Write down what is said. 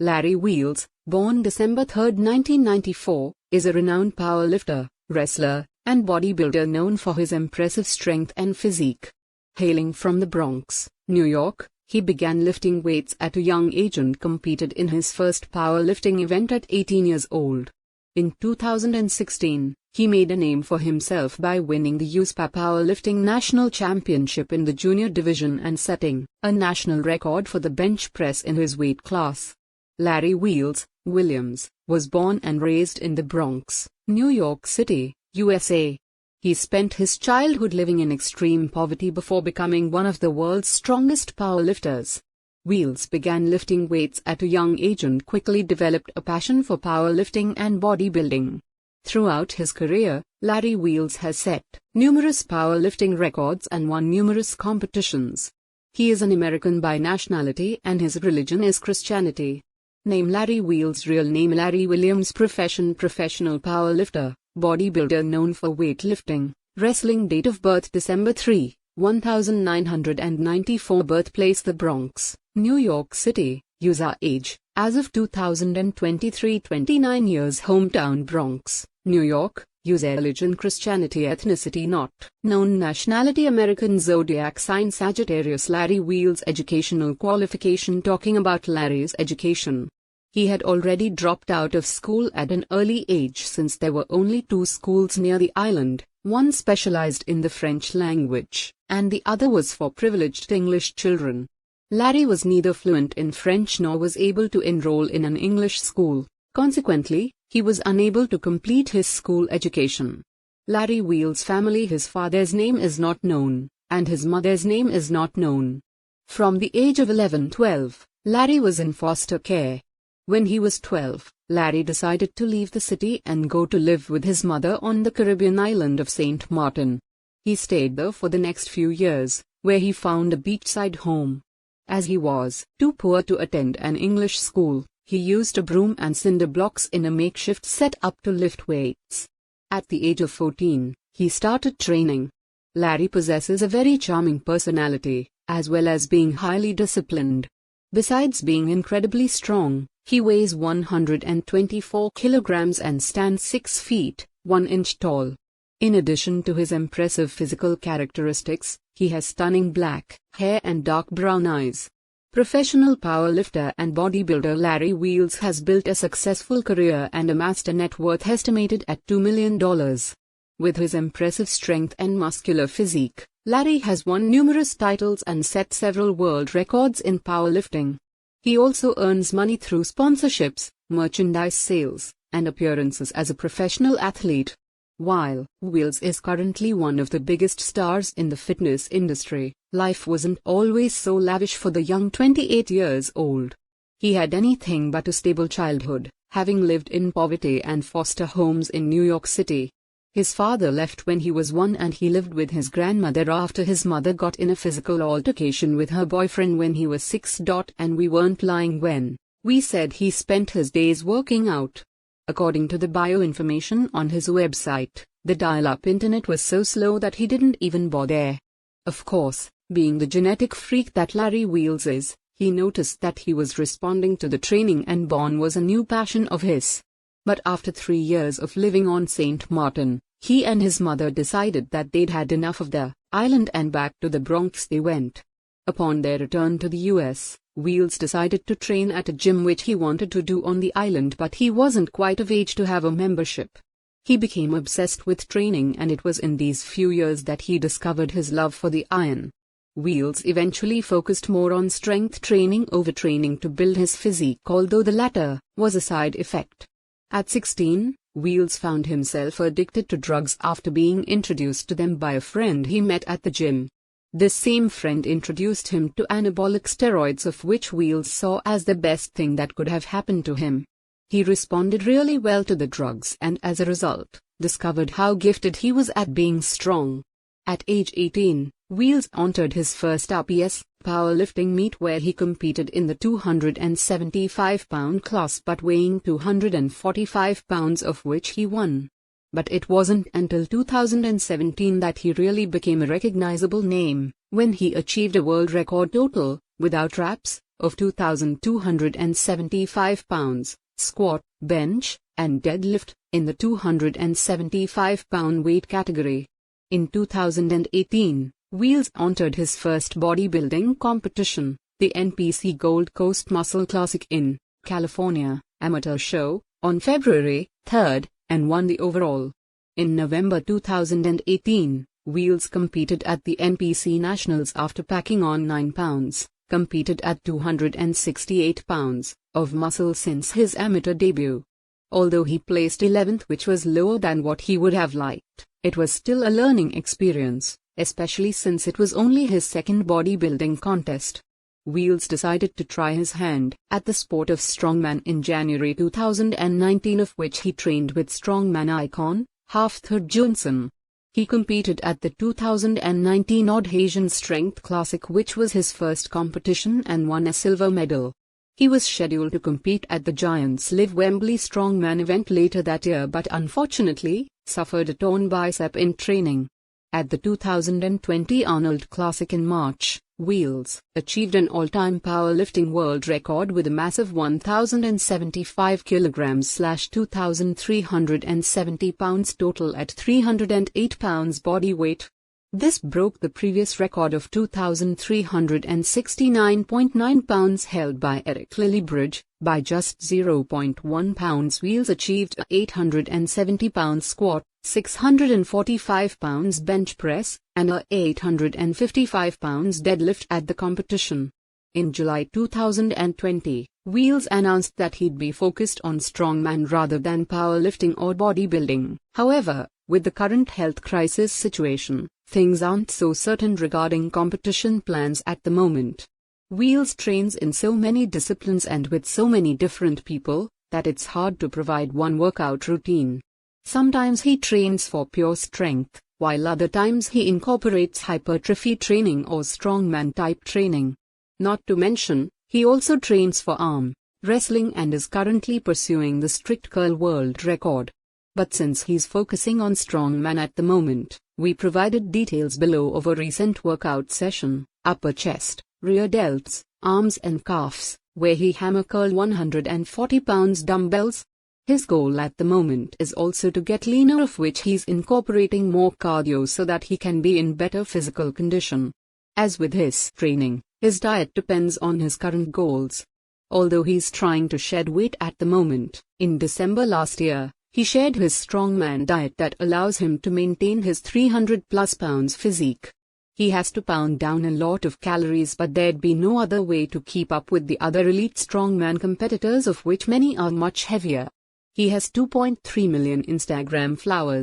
Larry Wheels, born December 3, 1994, is a renowned powerlifter, wrestler, and bodybuilder known for his impressive strength and physique. Hailing from the Bronx, New York, he began lifting weights at a young age and competed in his first powerlifting event at 18 years old. In 2016, he made a name for himself by winning the USPA Powerlifting National Championship in the junior division and setting a national record for the bench press in his weight class. Larry Wheels, Williams, was born and raised in the Bronx, New York City, USA. He spent his childhood living in extreme poverty before becoming one of the world's strongest powerlifters. Wheels began lifting weights at a young age and quickly developed a passion for powerlifting and bodybuilding. Throughout his career, Larry Wheels has set numerous powerlifting records and won numerous competitions. He is an American by nationality and his religion is Christianity. Name Larry Wheels' real name Larry Williams Professional powerlifter, bodybuilder known for weightlifting, wrestling Date of birth December 3, 1994 Birthplace The Bronx, New York City, USA Age, as of 2023 29 years Hometown Bronx, New York, USA Religion Christianity Ethnicity not known Nationality American Zodiac Sign Sagittarius Larry Wheels Educational qualification Talking about Larry's education. He had already dropped out of school at an early age since there were only 2 schools near the island, one specialized in the French language, and the other was for privileged English children. Larry was neither fluent in French nor was able to enroll in an English school. Consequently, he was unable to complete his school education. Larry Wheels' family His father's name is not known, and his mother's name is not known. From the age of 11-12, Larry was in foster care. When he was 12, Larry decided to leave the city and go to live with his mother on the Caribbean island of St. Martin. He stayed there for the next few years, where he found a beachside home. As he was too poor to attend an English school, he used a broom and cinder blocks in a makeshift setup to lift weights. At the age of 14, he started training. Larry possesses a very charming personality, as well as being highly disciplined. Besides being incredibly strong, he weighs 124 kilograms and stands 6 feet, 1 inch tall. In addition to his impressive physical characteristics, he has stunning black hair and dark brown eyes. Professional powerlifter and bodybuilder Larry Wheels has built a successful career and amassed a net worth estimated at $2 million. With his impressive strength and muscular physique, Larry has won numerous titles and set several world records in powerlifting. He also earns money through sponsorships, merchandise sales, and appearances as a professional athlete. While Wheels is currently one of the biggest stars in the fitness industry, life wasn't always so lavish for the young 28 years old. He had anything but a stable childhood, having lived in poverty and foster homes in New York City. His father left when he was 1 and he lived with his grandmother after his mother got in a physical altercation with her boyfriend when he was 6. And we weren't lying when we said he spent his days working out. According to the bio information on his website, the dial-up internet was so slow that he didn't even bother. Of course, being the genetic freak that Larry Wheels is, he noticed that he was responding to the training and Born was a new passion of his. But after 3 years of living on St. Martin, he and his mother decided that they'd had enough of the island and back to the Bronx they went. Upon their return to the US, Wheels decided to train at a gym which he wanted to do on the island but he wasn't quite of age to have a membership. He became obsessed with training and it was in these few years that he discovered his love for the iron. Wheels eventually focused more on strength training over training to build his physique, although the latter was a side effect. At 16, Wheels found himself addicted to drugs after being introduced to them by a friend he met at the gym. This same friend introduced him to anabolic steroids, of which Wheels saw as the best thing that could have happened to him. He responded really well to the drugs and as a result, discovered how gifted he was at being strong. At age 18, Wheels entered his first USPA powerlifting meet where he competed in the 275-pound class but weighing 245 pounds, of which he won. But it wasn't until 2017 that he really became a recognizable name, when he achieved a world record total, without wraps, of 2,275 pounds, squat, bench, and deadlift, in the 275-pound weight category. In 2018, Wheels entered his first bodybuilding competition, the NPC Gold Coast Muscle Classic in California amateur show, on February 3, and won the overall. In November 2018, Wheels competed at the NPC Nationals after packing on 9 pounds, competed at 268 pounds, of muscle since his amateur debut. Although he placed 11th, which was lower than what he would have liked, it was still a learning experience, especially since it was only his second bodybuilding contest. Wheels decided to try his hand at the sport of strongman in January 2019, of which he trained with strongman icon Hafthor Johnson. He competed at the 2019 Odd Asian Strength Classic, which was his first competition, and won a silver medal. He was scheduled to compete at the Giants Live Wembley Strongman event later that year, but unfortunately, suffered a torn bicep in training. At the 2020 Arnold Classic in March, Wheels achieved an all-time powerlifting world record with a massive 1,075 kg/2,370 pounds total at 308 pounds body weight. This broke the previous record of 2,369.9 pounds held by Eric Lillibridge by just 0.1 pounds. Wheels achieved a 870 pound squat, 645 pounds bench press, and a 855 pounds deadlift at the competition. In July 2020, Wheels announced that he'd be focused on strongman rather than powerlifting or bodybuilding. However, with the current health crisis situation, things aren't so certain regarding competition plans at the moment. Wheels trains in so many disciplines and with so many different people, that it's hard to provide one workout routine. Sometimes he trains for pure strength, while other times he incorporates hypertrophy training or strongman type training. Not to mention, he also trains for arm wrestling and is currently pursuing the strict curl world record. But since he's focusing on strongman at the moment, we provided details below of a recent workout session: upper chest, rear delts, arms and calves, where he hammer curl 140 pounds dumbbells. His goal at the moment is also to get leaner, of which he's incorporating more cardio so that he can be in better physical condition. As with his training, his diet depends on his current goals. Although he's trying to shed weight at the moment, in December last year, he shared his strongman diet that allows him to maintain his 300+ pounds physique. He has to pound down a lot of calories, but there'd be no other way to keep up with the other elite strongman competitors, of which many are much heavier. He has 2.3 million Instagram followers.